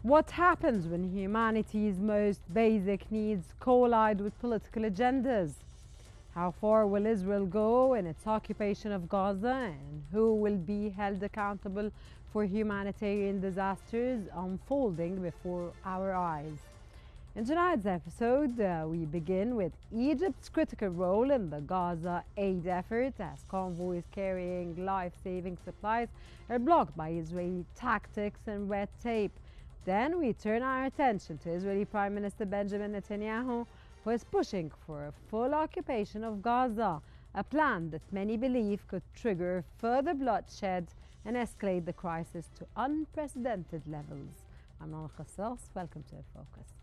What happens when humanity's most basic needs collide with political agendas? How far will Israel go in its occupation of Gaza, and who will be held accountable for humanitarian disasters unfolding before our eyes? In tonight's episode, we begin with Egypt's critical role in the Gaza aid effort as convoys carrying life-saving supplies are blocked by Israeli tactics and red tape. Then we turn our attention to Israeli Prime Minister Benjamin Netanyahu, who is pushing for a full occupation of Gaza, a plan that many believe could trigger further bloodshed and escalate the crisis to unprecedented levels. I'm Nona Khassas. Welcome to Focus.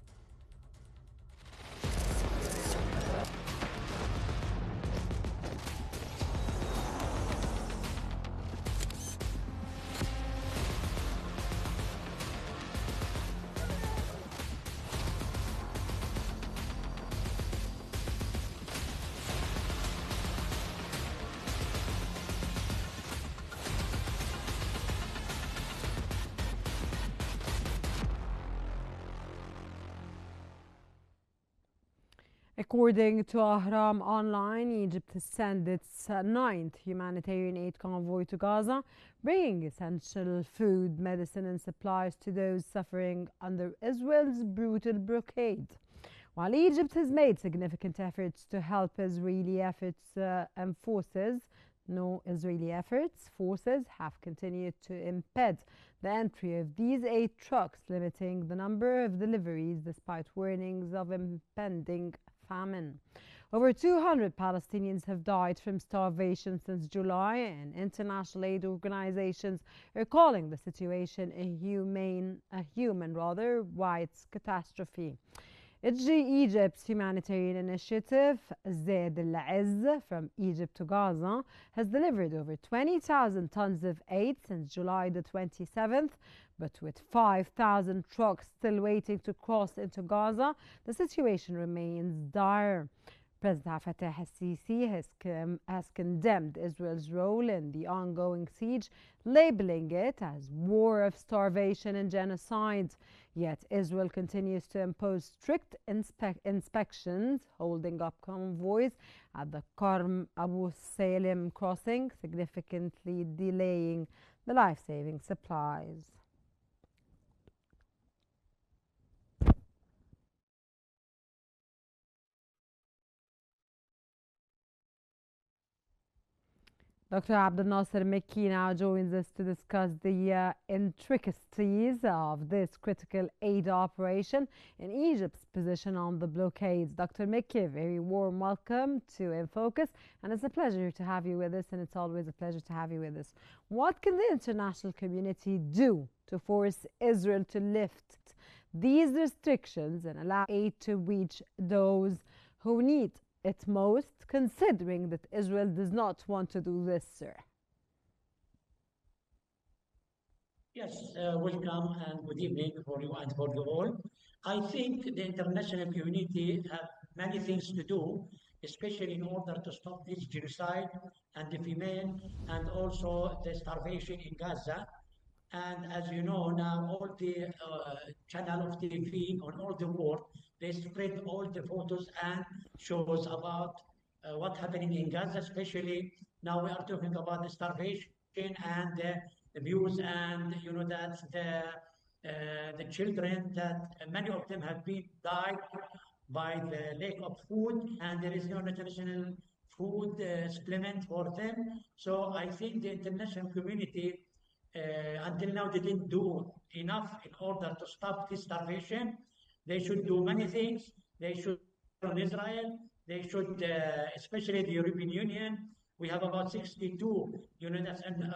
According to Ahram Online, Egypt has sent its ninth humanitarian aid convoy to Gaza, bringing essential food, medicine and supplies to those suffering under Israel's brutal blockade. While Egypt has made significant efforts to help Israeli forces have continued to impede the entry of these aid trucks, limiting the number of deliveries despite warnings of impending famine. Over 200 Palestinians have died from starvation since July, and international aid organizations are calling the situation a human rights catastrophe. Egypt's humanitarian initiative, Zaid al-Izz from Egypt to Gaza, has delivered over 20,000 tons of aid since July the 27th, but with 5,000 trucks still waiting to cross into Gaza, the situation remains dire. President Fattah al-Sisi has condemned Israel's role in the ongoing siege, labeling it as war of starvation and genocide. Yet Israel continues to impose strict inspections, holding up convoys at the Karm Abu Salim crossing, significantly delaying the life-saving supplies. Dr. Abdel Nasser Mekki now joins us to discuss the intricacies of this critical aid operation and Egypt's position on the blockades. Dr. Mekki, a very warm welcome to In Focus, and it's a pleasure to have you with us, and it's always a pleasure to have you with us. What can the international community do to force Israel to lift these restrictions and allow aid to reach those who need it most, considering that Israel does not want to do this, sir? Yes, welcome and good evening for you and for you all. I think the international community have many things to do, especially in order to stop this genocide and the famine and also the starvation in Gaza. And as you know now, all the channel of TV on all the world, they spread all the photos and shows about what's happening in Gaza, especially now we are talking about the starvation and the views, and you know that the children that many of them have been died by the lack of food, and there is no international food supplement for them. So I think the international community until now they didn't do enough in order to stop this starvation. They should do many things. They should on Israel. They should, especially the European Union. We have about 62, you know, that's an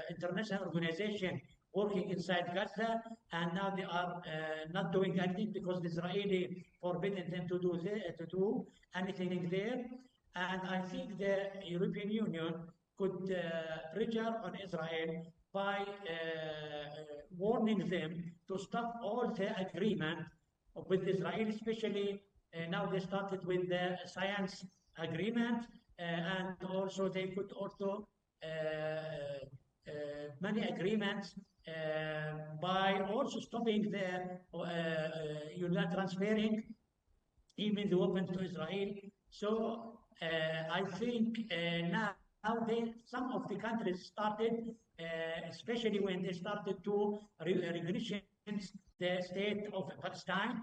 international organization working inside Gaza, and now they are not doing anything because the Israeli forbidden them to do anything there. And I think the European Union could pressure on Israel by warning them to stop all the agreement with Israel, especially now they started with the science agreement, and also they could also many agreements by also stopping the transferring even the weapons to Israel. So I think now some of the countries started, especially when they started to recognition the state of Palestine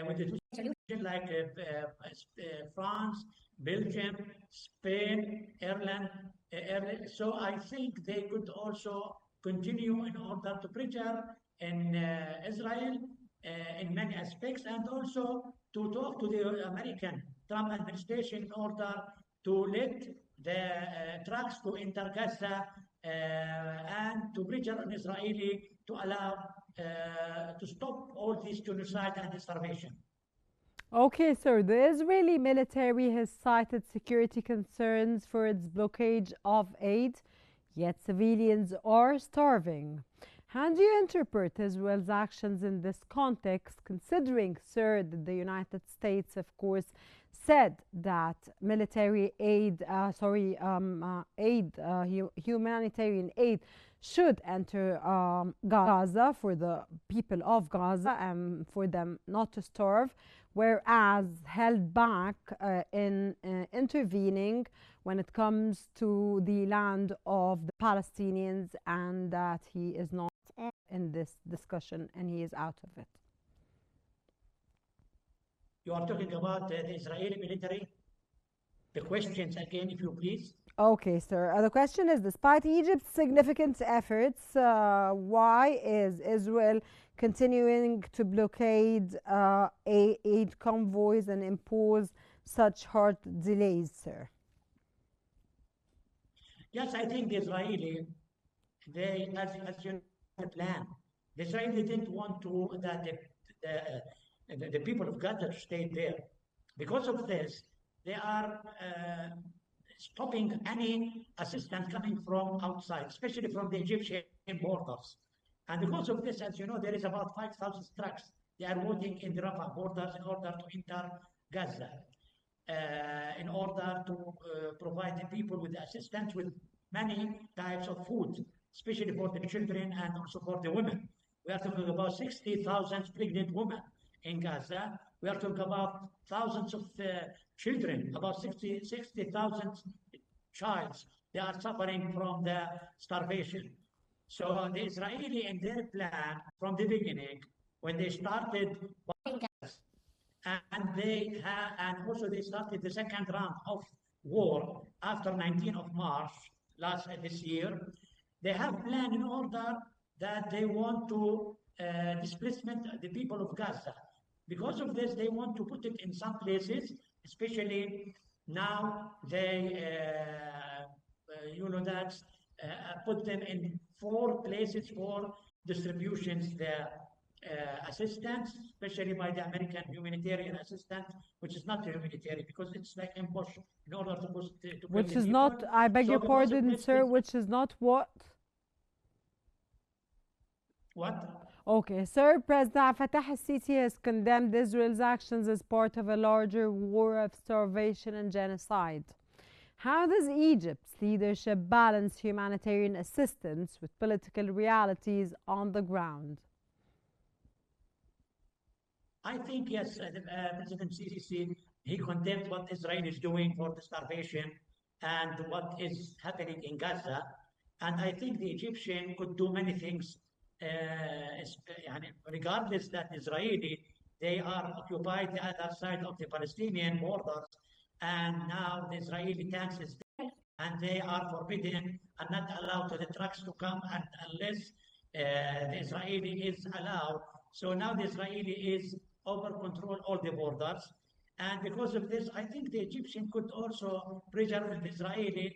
with the two solutions like France, Belgium, Spain, Ireland. So I think they could also continue in order to pressure in Israel in many aspects, and also to talk to the American Trump administration in order to let the trucks to enter Gaza and to pressure on Israeli to allow to stop all this genocide and starvation. Okay, sir. The Israeli military has cited security concerns for its blockade of aid, yet civilians are starving. How do you interpret Israel's actions in this context, considering, sir, that the United States, of course, said that military aid, humanitarian aid should enter Gaza for the people of Gaza and for them not to starve, whereas held back in intervening when it comes to the land of the Palestinians, and that he is not in this discussion and he is out of it. You are talking about the Israeli military? The questions again, if you please. Okay, sir. The question is, despite Egypt's significant efforts, why is Israel continuing to blockade aid convoys and impose such hard delays, sir? Yes, I think the Israeli, they, as you know, the plan. The Israeli didn't want to that the people of Gaza to stay there. Because of this, they are stopping any assistance coming from outside, especially from the Egyptian borders. And because of this, as you know, there is about 5,000 trucks. They are waiting in the Rafah borders in order to enter Gaza, in order to provide the people with assistance with many types of food, especially for the children and also for the women. We are talking about 60,000 pregnant women in Gaza. We are talking about thousands of children, about 60,000 childs. They are suffering from the starvation. So the Israeli in their plan from the beginning, when they started buying gas, and also they started the second round of war after 19th of March this year, they have planned in order that they want to displacement the people of Gaza. Because of this, they want to put it in some places, especially now they, that put them in 4 places for distributions, the assistance, especially by the American humanitarian assistance, which is not humanitarian because it's like ambush in order to push to which is not, I beg your pardon, sir, which is not what? What? Okay, sir, President Fattah al-Sisi has condemned Israel's actions as part of a larger war of starvation and genocide. How does Egypt's leadership balance humanitarian assistance with political realities on the ground? I think, yes, President Sisi, he condemned what Israel is doing for the starvation and what is happening in Gaza. And I think the Egyptian could do many things, regardless that Israeli, they are occupied the other side of the Palestinian borders. And now the Israeli tanks is there, and they are forbidden and not allowed to the trucks to come unless the Israeli is allowed. So now the Israeli is over control all the borders. And because of this, I think the Egyptian could also pressure the Israeli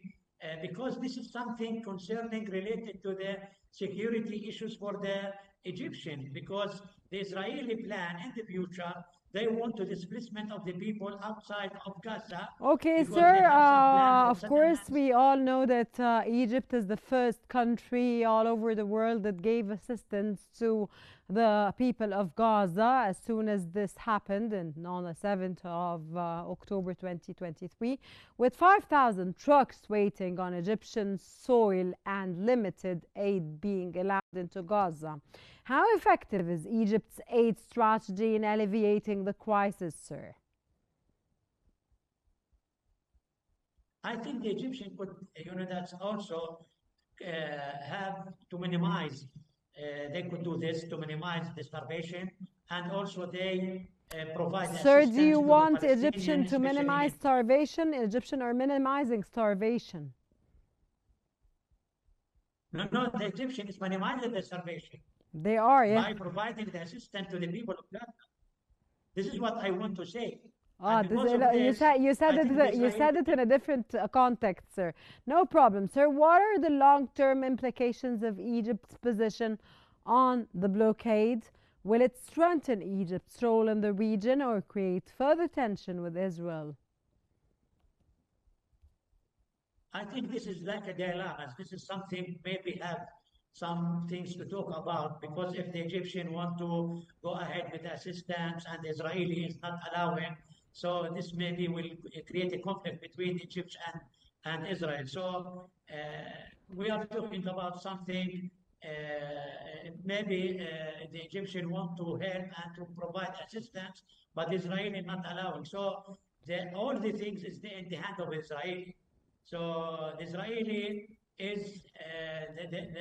because this is something concerning related to the security issues for the Egyptian, because the Israeli plan in the future, they want the displacement of the people outside of Gaza Okay, because they sir. have some plans of Of course, settlements. we all know that Egypt is the first country all over the world that gave assistance to the people of Gaza as soon as this happened and on the 7th of October 2023, with 5,000 trucks waiting on Egyptian soil and limited aid being allowed into Gaza. How effective is Egypt's aid strategy in alleviating the crisis, sir? I think the Egyptian could, that's also have to minimize, they could do this to minimize the starvation, and also they provide Sir, do assistance you to the want Palestinians, Egyptian to especially minimize in. starvation? Egyptian are minimizing starvation. No, no, the Egyptian is minimizing the starvation They are, yeah. by providing the assistance to the people of Gaza. This is what I want to say. Ah, And because of this, I think the you Israeli. said it in a different context, sir. No problem, sir. What are the long-term implications of Egypt's position on the blockade? Will it strengthen Egypt's role in the region or create further tension with Israel? I think this is like a dilemma. This is something maybe have some things to talk about because if the Egyptian want to go ahead with assistance and the Israeli is not allowing, so this maybe will create a conflict between Egypt and Israel. So we are talking about something. Maybe the Egyptian want to help and to provide assistance, but Israeli not allowing. So all the things is in the hand of Israeli. So the Israeli is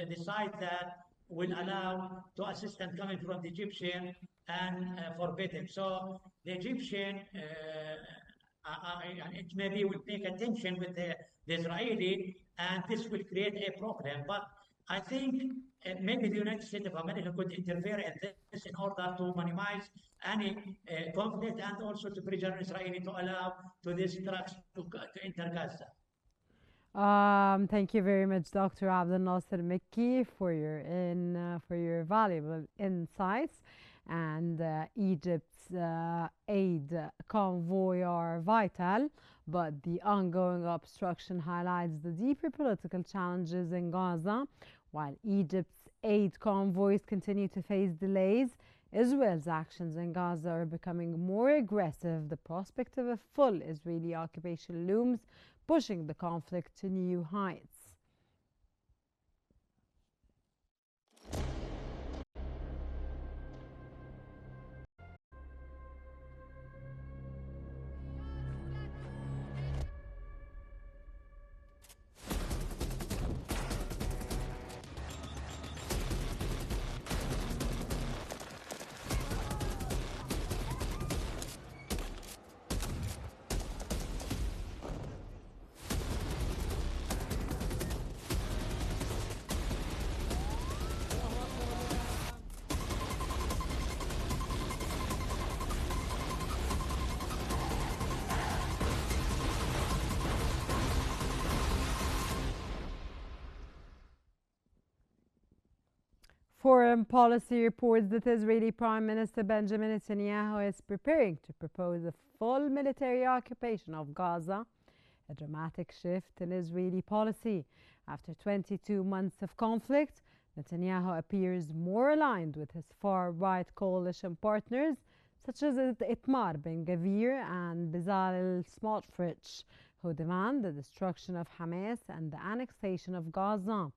the side that will allow to assistance coming from the Egyptian and forbidden. So the Egyptian, it maybe will take attention with the Israeli, and this will create a problem. But I think maybe the United States of America could interfere in this in order to minimize any conflict and also to pressure Israeli to allow to these trucks to enter Gaza. Thank you very much, Dr. Abdel Nasser Mekki, for your valuable insights. And Egypt's aid convoy are vital, but the ongoing obstruction highlights the deeper political challenges in Gaza. While Egypt's aid convoys continue to face delays, Israel's actions in Gaza are becoming more aggressive. The prospect of a full Israeli occupation looms, pushing the conflict to new heights. Foreign policy reports that Israeli Prime Minister Benjamin Netanyahu is preparing to propose a full military occupation of Gaza, a dramatic shift in Israeli policy. After 22 months of conflict, Netanyahu appears more aligned with his far-right coalition partners, such as Itamar Ben-Gvir and Bezalel Smotrich, who demand the destruction of Hamas and the annexation of Gaza.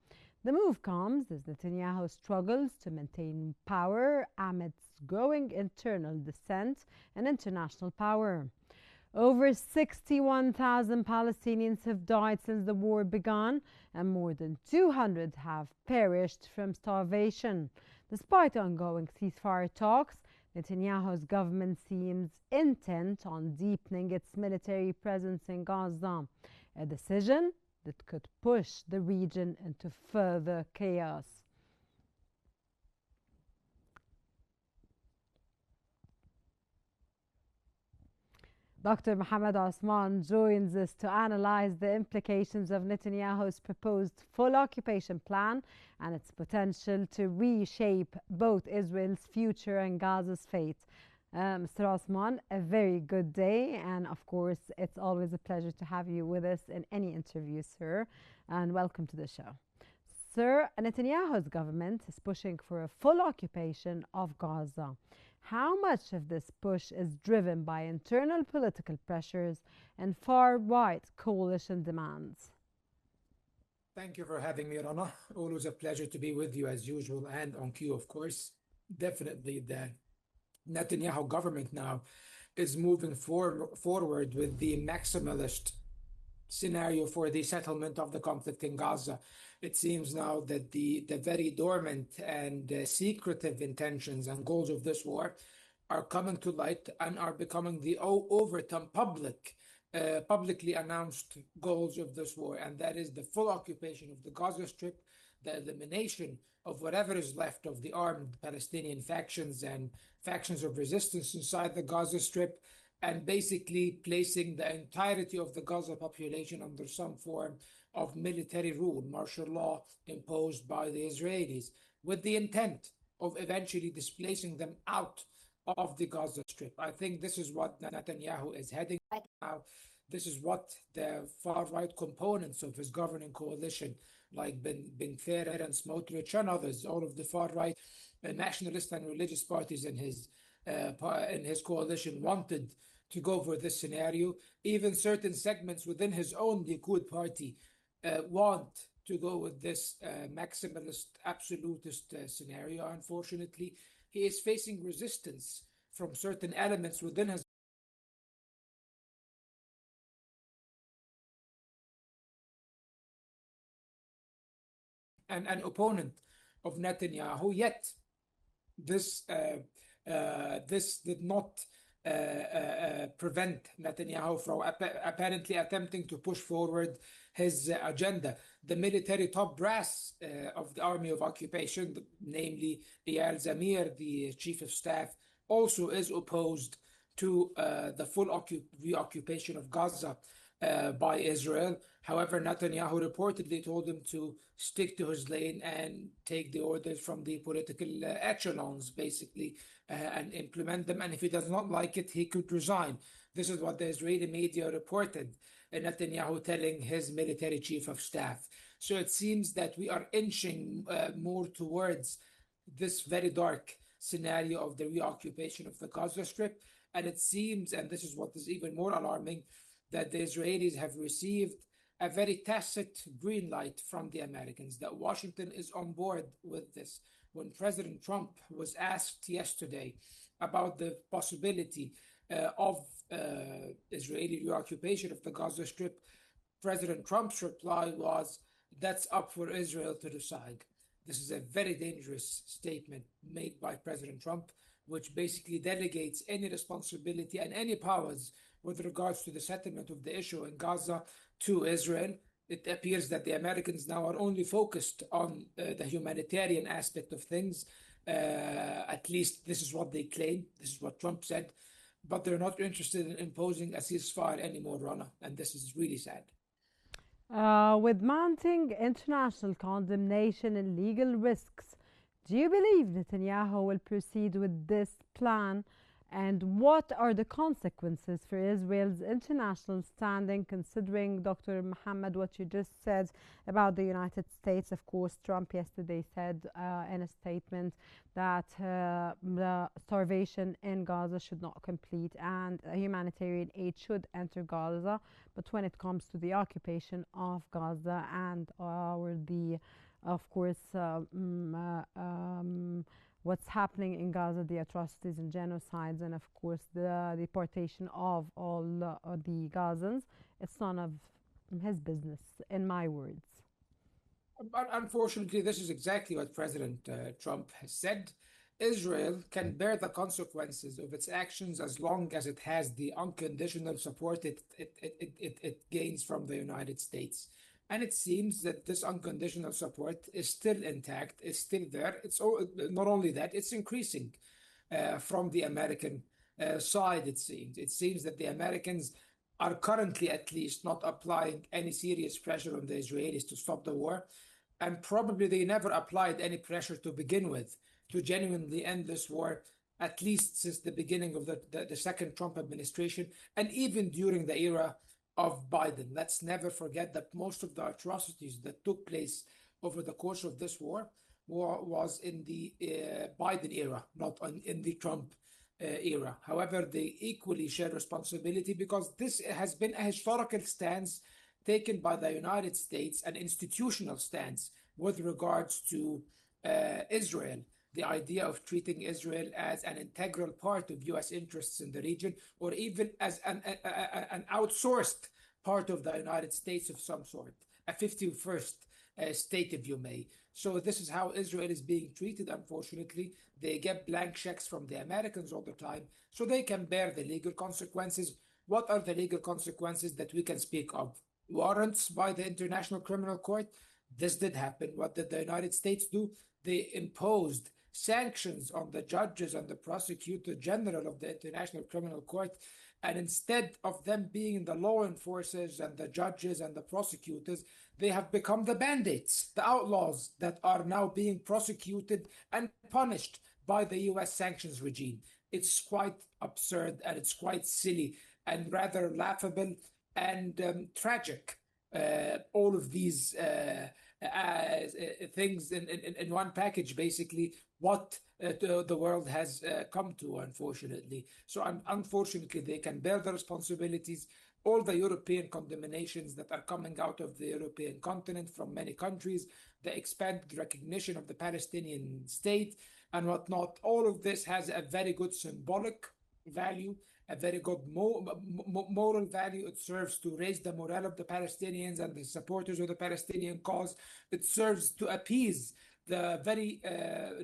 The move comes as Netanyahu struggles to maintain power amidst growing internal dissent and international power. Over 61,000 Palestinians have died since the war began, and more than 200 have perished from starvation. Despite ongoing ceasefire talks, Netanyahu's government seems intent on deepening its military presence in Gaza, a decision that could push the region into further chaos. Dr. Mohammed Osman joins us to analyze the implications of Netanyahu's proposed full occupation plan and its potential to reshape both Israel's future and Gaza's fate. Mr. Osman, a very good day, and of course, it's always a pleasure to have you with us in any interview, sir, and welcome to the show. Sir, Netanyahu's government is pushing for a full occupation of Gaza. How much of this push is driven by internal political pressures and far-right coalition demands? Thank you for having me, Rana. Always a pleasure to be with you as usual and on cue, of course. Definitely the Netanyahu government now is moving forward with the maximalist scenario for the settlement of the conflict in Gaza. It seems now that the very dormant and secretive intentions and goals of this war are coming to light and are becoming the overtime publicly announced goals of this war, and that is the full occupation of the Gaza Strip, the elimination of whatever is left of the armed Palestinian factions and factions of resistance inside the Gaza Strip, and basically placing the entirety of the Gaza population under some form of military rule, martial law imposed by the Israelis, with the intent of eventually displacing them out of the Gaza Strip. I think this is what Netanyahu is heading right now. This is what the far-right components of his governing coalition, like Ben Gvir and Smotrich and others, all of the far-right nationalist and religious parties in his coalition wanted to go for this scenario. Even certain segments within his own Likud party want to go with this maximalist, absolutist scenario. Unfortunately, he is facing resistance from certain elements within his and an opponent of Netanyahu. Yet this did not prevent Netanyahu from apparently attempting to push forward his agenda. The military top brass of the Army of Occupation, namely Eyal Zamir, the chief of staff, also is opposed to the full reoccupation of Gaza by Israel. However, Netanyahu reportedly told him to stick to his lane and take the orders from the political echelons, basically, and implement them. And if he does not like it, he could resign. This is what the Israeli media reported, Netanyahu telling his military chief of staff. So it seems that we are inching more towards this very dark scenario of the reoccupation of the Gaza Strip. And it seems, and this is what is even more alarming, that the Israelis have received a very tacit green light from the Americans, that Washington is on board with this. When President Trump was asked yesterday about the possibility of Israeli reoccupation of the Gaza Strip, President Trump's reply was, "That's up for Israel to decide." This is a very dangerous statement made by President Trump, which basically delegates any responsibility and any powers with regards to the settlement of the issue in Gaza to Israel. It appears that the Americans now are only focused on the humanitarian aspect of things. At least this is what they claim. This is what Trump said. But they're not interested in imposing a ceasefire anymore, Rana. And this is really sad. With mounting international condemnation and legal risks, do you believe Netanyahu will proceed with this plan? And what are the consequences for Israel's international standing, considering, Dr. Mohammed, what you just said about the United States? Of course, Trump yesterday said in a statement that the starvation in Gaza should not complete and humanitarian aid should enter Gaza. But when it comes to the occupation of Gaza and of course, what's happening in Gaza, the atrocities and genocides, and of course the deportation of all the Gazans, it's none of his business, in my words. But unfortunately, this is exactly what President Trump has said. Israel can bear the consequences of its actions as long as it has the unconditional support it gains from the United States. And it seems that this unconditional support is still intact, is still there. It's not only that, it's increasing from the American side, it seems. It seems that the Americans are currently, at least, not applying any serious pressure on the Israelis to stop the war. And probably they never applied any pressure to begin with to genuinely end this war, at least since the beginning of the second Trump administration, and even during the era of Biden. Let's never forget that most of the atrocities that took place over the course of this war was in the Biden era, not in the Trump era. However, they equally share responsibility because this has been a historical stance taken by the United States, an institutional stance with regards to Israel. The idea of treating Israel as an integral part of U.S. interests in the region, or even as an outsourced part of the United States of some sort, a 51st state, if you may. So this is how Israel is being treated, unfortunately. They get blank checks from the Americans all the time, so they can bear the legal consequences. What are the legal consequences that we can speak of? Warrants by the International Criminal Court. This did happen. What did the United States do? They imposed sanctions on the judges and the prosecutor general of the International Criminal Court. And instead of them being the law enforcers and the judges and the prosecutors, they have become the bandits, the outlaws that are now being prosecuted and punished by the US sanctions regime. It's quite absurd and it's quite silly and rather laughable and tragic. All of these things in one package, basically, what the world has come to, unfortunately. So unfortunately, they can bear the responsibilities. All the European condemnations that are coming out of the European continent from many countries, the expanded recognition of the Palestinian state and whatnot, all of this has a very good symbolic value, a very good moral value. It serves to raise the morale of the Palestinians and the supporters of the Palestinian cause. It serves to appease the very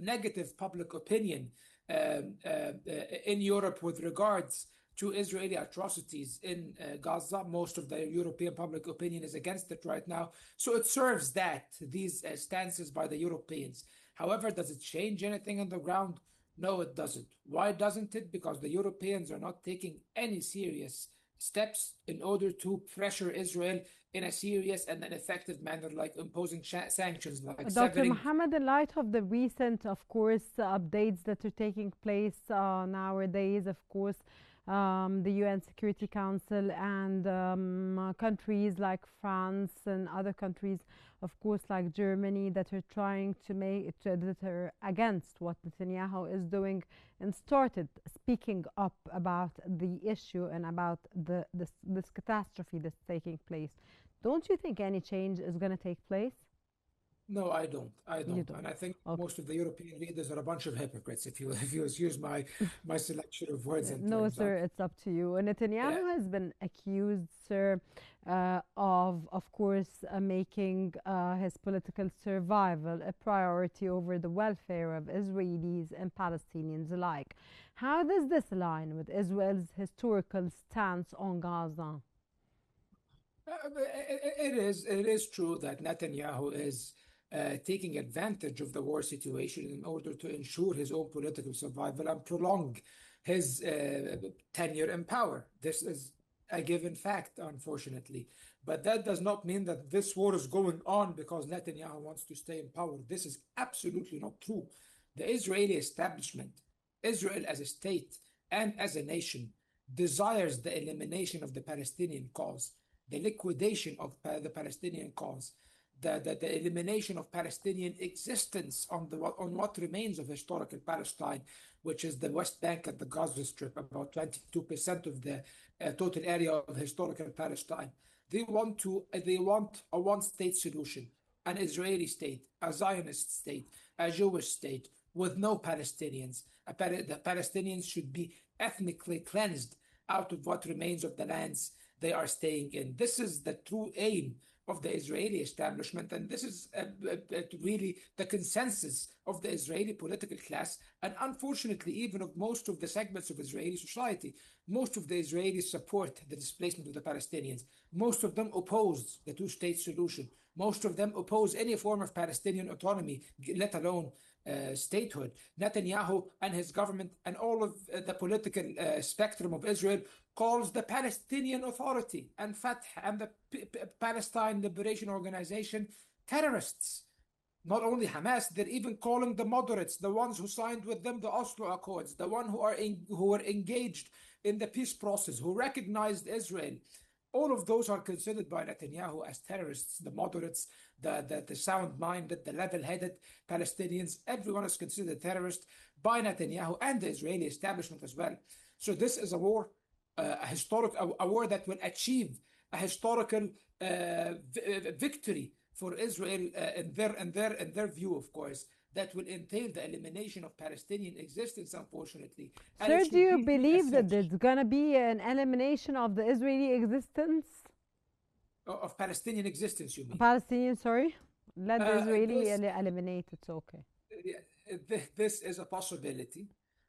negative public opinion in Europe with regards to Israeli atrocities in Gaza. Most of the European public opinion is against it right now. So it serves these stances by the Europeans. However, does it change anything on the ground? No, it doesn't. Why doesn't it? Because the Europeans are not taking any serious steps in order to pressure Israel in a serious and an effective manner, like imposing sanctions, like Dr. severing. Mohammed, in light of the recent, of course, updates that are taking place nowadays, of course, the UN Security Council and countries like France and other countries, of course, like Germany, that are trying to that are against what Netanyahu is doing and started speaking up about the issue and about this catastrophe that's taking place. Don't you think any change is going to take place? No, I don't. You don't. And I think Okay. most of the European leaders are a bunch of hypocrites, if you excuse my selection of words and No, terms. sir, it's up to you. Netanyahu has been accused, sir, of course, making his political survival a priority over the welfare of Israelis and Palestinians alike. How does this align with Israel's historical stance on Gaza? It is true that Netanyahu is taking advantage of the war situation in order to ensure his own political survival and prolong his tenure in power. This is a given fact, unfortunately. But that does not mean that this war is going on because Netanyahu wants to stay in power. This is absolutely not true. The Israeli establishment, Israel as a state and as a nation, desires the elimination of the Palestinian cause, the liquidation of the Palestinian cause, the elimination of Palestinian existence on what remains of historical Palestine, which is the West Bank and the Gaza Strip, about 22% of the total area of historical Palestine. They want a one-state solution, an Israeli state, a Zionist state, a Jewish state with no Palestinians. The Palestinians should be ethnically cleansed out of what remains of the lands they are staying in. This is the true aim of the Israeli establishment, and this is really the consensus of the Israeli political class, and unfortunately even of most of the segments of Israeli society. Most of the Israelis support the displacement of the Palestinians. Most of them oppose the two-state solution. Most of them oppose any form of Palestinian autonomy, let alone statehood. Netanyahu and his government and all of the political spectrum of Israel calls the Palestinian Authority and Fatah and the Palestine Liberation Organization terrorists. Not only Hamas, they're even calling the moderates, the ones who signed with them the Oslo Accords, the one who are engaged in the peace process, who recognized Israel. All of those are considered by Netanyahu as terrorists. The moderates, the sound-minded, the level-headed Palestinians, everyone is considered a terrorist by Netanyahu and the Israeli establishment as well. So this is a war, a war that will achieve a historical victory for Israel in their view, of course, that will entail the elimination of Palestinian existence, unfortunately. And Sir, it do should you be seen as believe that such. there's going to be an elimination of the Israeli existence? Of Palestinian existence, you mean? Palestinian, sorry? Let the Israeli This, eliminate, it's okay. this is a possibility.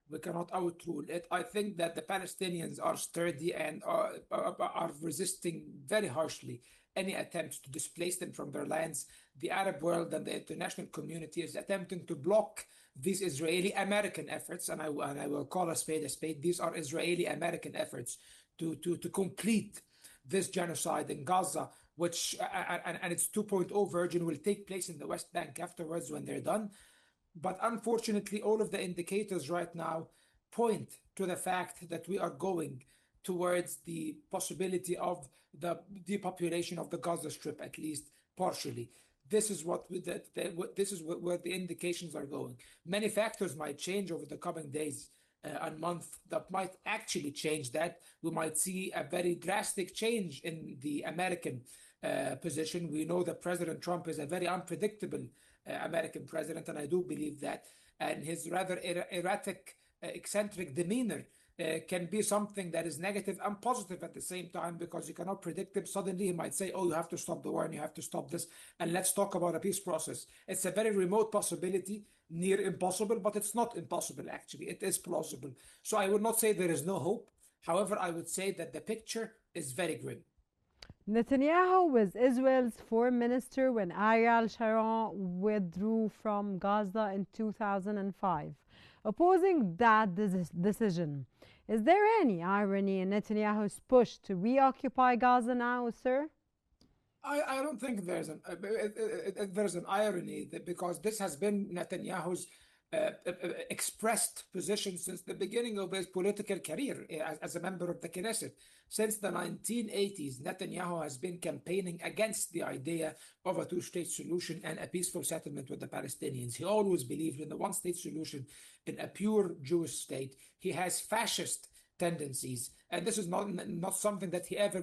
We cannot outrule it. I think that the Palestinians are sturdy and are resisting very harshly any attempts to displace them from their lands. The Arab world and the international community is attempting to block these Israeli-American efforts, and I will call a spade a spade. These are Israeli-American efforts to complete this genocide in Gaza, which and its 2.0 version will take place in the West Bank afterwards when they're done. But unfortunately, all of the indicators right now point to the fact that we are going towards the possibility of the depopulation of the Gaza Strip, at least partially. This is where the indications are going. Many factors might change over the coming days and months that might actually change that. We might see a very drastic change in the American position. We know that President Trump is a very unpredictable American president, and I do believe that. And his rather erratic, eccentric demeanor can be something that is negative and positive at the same time, because you cannot predict him. Suddenly he might say, oh, you have to stop the war and you have to stop this, and let's talk about a peace process. It's a very remote possibility, near impossible, but it's not impossible, actually. It is plausible. So I would not say there is no hope. However, I would say that the picture is very grim. Netanyahu was Israel's foreign minister when Ariel Sharon withdrew from Gaza in 2005, opposing that decision. Is there any irony in Netanyahu's push to reoccupy Gaza now, sir? I don't think there's an irony, because this has been Netanyahu's expressed position since the beginning of his political career as a member of the Knesset. Since the 1980s, Netanyahu has been campaigning against the idea of a two-state solution and a peaceful settlement with the Palestinians. He always believed in the one-state solution, in a pure Jewish state. He has fascist tendencies, and this is not something that he ever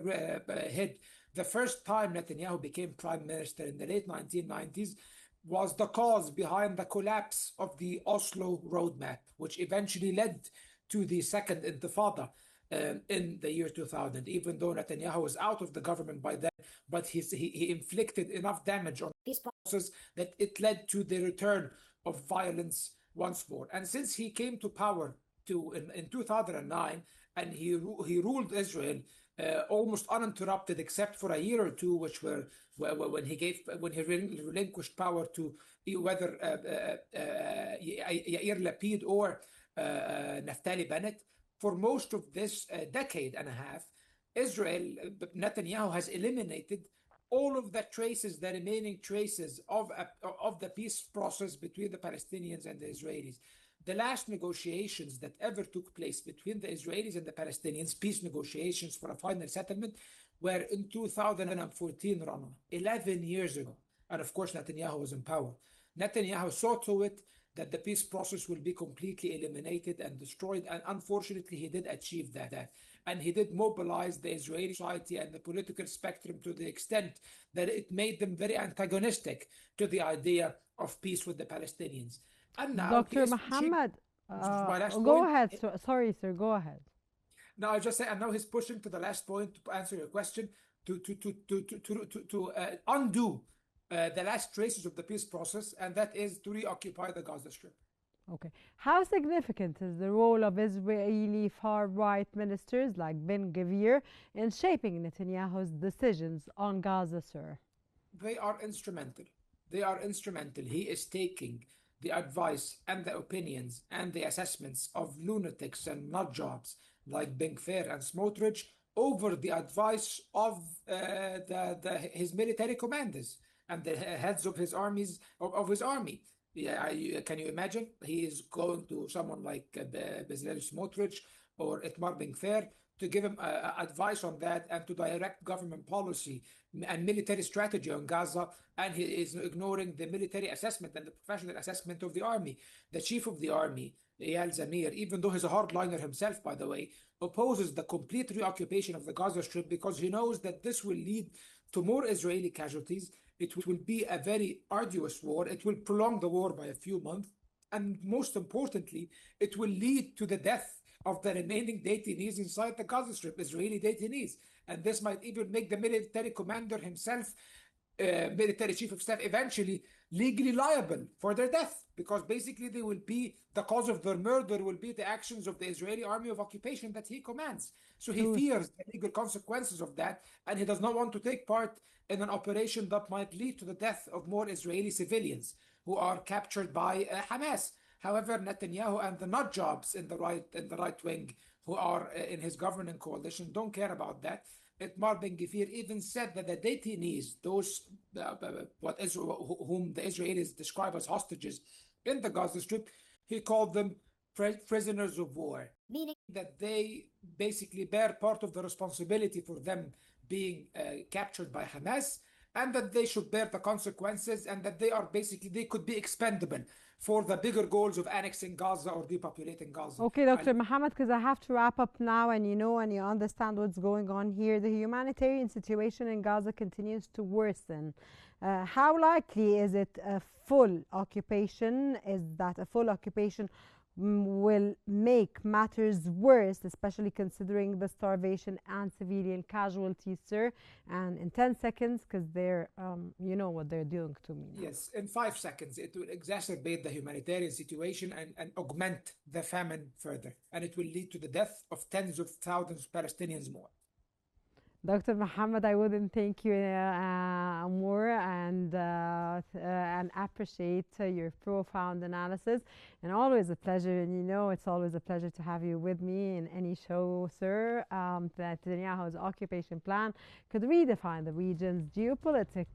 hid. The first time Netanyahu became prime minister in the late 1990s was the cause behind the collapse of the Oslo roadmap, which eventually led to the second intifada in the year 2000. Even though Netanyahu was out of the government by then, but he inflicted enough damage on this process that it led to the return of violence once more. And since he came to power in 2009, and he ruled Israel almost uninterrupted, except for a year or two, which were when he relinquished power to whether Yair Lapid or Naftali Bennett. For most of this decade and a half, Netanyahu has eliminated all of the remaining traces of the peace process between the Palestinians and the Israelis. The last negotiations that ever took place between the Israelis and the Palestinians, peace negotiations for a final settlement, were in 2014, Rana, 11 years ago. And of course, Netanyahu was in power. Netanyahu saw to it that the peace process will be completely eliminated and destroyed. And unfortunately, he did achieve that. And he did mobilize the Israeli society and the political spectrum to the extent that it made them very antagonistic to the idea of peace with the Palestinians. And now Dr. Muhammad, go ahead. Sorry, sir, go ahead. No, I just say, and now he's pushing to the last point to answer your question, to undo the last traces of the peace process, and that is to reoccupy the Gaza Strip. Okay. How significant is the role of Israeli far-right ministers like Ben Gvir in shaping Netanyahu's decisions on Gaza, sir? They are instrumental. They are instrumental. He is taking the advice and the opinions and the assessments of lunatics and nut jobs like Benkfer and Smotrich over the advice of his military commanders and the heads of his armies of his army. Yeah, can you imagine? He is going to someone like Bezalel Smotrich or Itmar Benkfer to give him advice on that and to direct government policy and military strategy on Gaza, and he is ignoring the military assessment and the professional assessment of the army. The chief of the army, Eyal Zamir, even though he's a hardliner himself, by the way, opposes the complete reoccupation of the Gaza Strip because he knows that this will lead to more Israeli casualties. It will be a very arduous war. It will prolong the war by a few months. And most importantly, it will lead to the death of the remaining detainees inside the Gaza Strip, Israeli detainees. And this might even make the military commander himself, military chief of staff, eventually legally liable for their death, because basically they will be the cause of their murder will be the actions of the Israeli army of occupation that he commands. So he fears the legal consequences of that, and he does not want to take part in an operation that might lead to the death of more Israeli civilians who are captured by Hamas. However, Netanyahu and the nut jobs in the right wing who are in his governing coalition don't care about that. Itmar Ben-Gvir even said that the detainees, those whom the Israelis describe as hostages in the Gaza Strip, he called them prisoners of war, meaning that they basically bear part of the responsibility for them being captured by Hamas, and that they should bear the consequences, and that they could be expendable for the bigger goals of annexing Gaza or depopulating Gaza. Okay, Dr. Mohammed, because I have to wrap up now, and you understand what's going on here. The humanitarian situation in Gaza continues to worsen. How likely is it a full occupation? Is that a full occupation will make matters worse, especially considering the starvation and civilian casualties, sir? And in 10 seconds, because they're, you know what they're doing to me now. Yes, in 5 seconds, it will exacerbate the humanitarian situation and augment the famine further. And it will lead to the death of tens of thousands of Palestinians more. Dr. Mohammed, I wouldn't thank you more and appreciate your profound analysis. And always a pleasure, and it's always a pleasure to have you with me in any show, sir. That Netanyahu's occupation plan could redefine the region's geopolitics,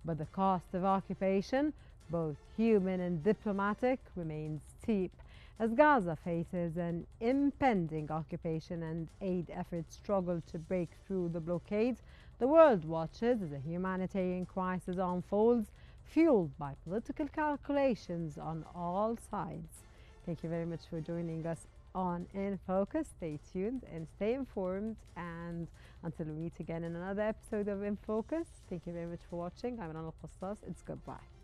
but the cost of occupation, both human and diplomatic, remains steep. As Gaza faces an impending occupation and aid efforts struggle to break through the blockade, the world watches as a humanitarian crisis unfolds, fueled by political calculations on all sides. Thank you very much for joining us on In Focus. Stay tuned and stay informed. And until we meet again in another episode of In Focus, thank you very much for watching. I'm Anna Al-Qassas. It's goodbye.